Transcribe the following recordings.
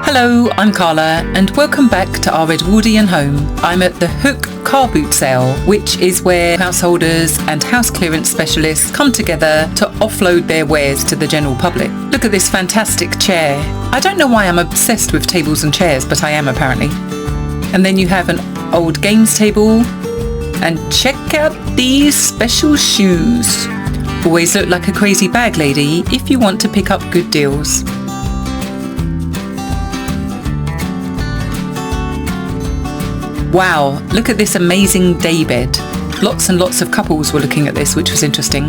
Hello, I'm Carla and welcome back to Our Edwardian Home. I'm at the Hook car boot sale, which is where householders and house clearance specialists come together to offload their wares to the general public. Look at this fantastic chair. I don't know why I'm obsessed with tables and chairs, but I am apparently. And then you have an old games table. And check out these special shoes. Always look like a crazy bag lady if you want to pick up good deals. Wow, look at this amazing daybed. Lots and lots of couples were looking at this, which was interesting.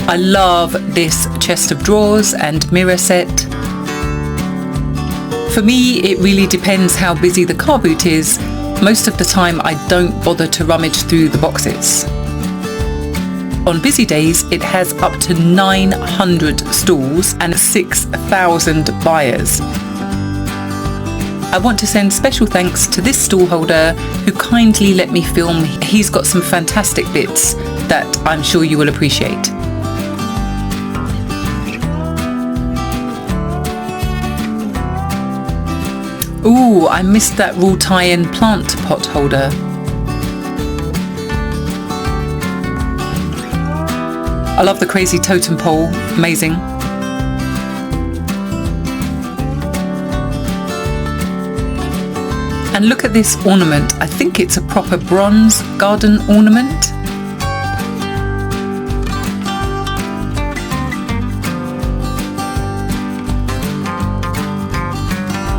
I love this chest of drawers and mirror set. For me, it really depends how busy the car boot is. Most of the time, I don't bother to rummage through the boxes. On busy days, it has up to 900 stalls and 6,000 buyers. I want to send special thanks to this stall holder who kindly let me film. He's got some fantastic bits that I'm sure you will appreciate. Ooh, I missed that raw tie-in plant pot holder. I love the crazy totem pole, amazing. And look at this ornament. I think it's a proper bronze garden ornament.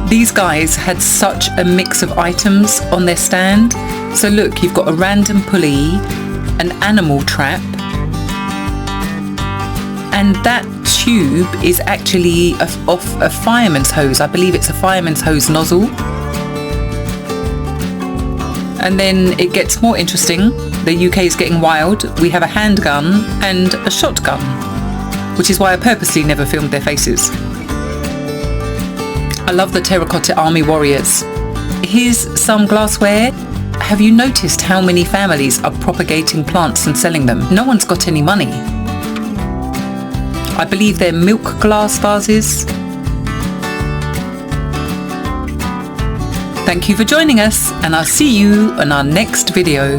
These guys had such a mix of items on their stand. So look, you've got a random pulley, an animal trap, and that tube is actually off a fireman's hose. I believe it's a fireman's hose nozzle. And then it gets more interesting. The UK is getting wild. We have a handgun and a shotgun, which is why I purposely never filmed their faces. I love the terracotta army warriors. Here's some glassware. Have you noticed how many families are propagating plants and selling them? No one's got any money. I believe they're milk glass vases. Thank you for joining us, and I'll see you on our next video.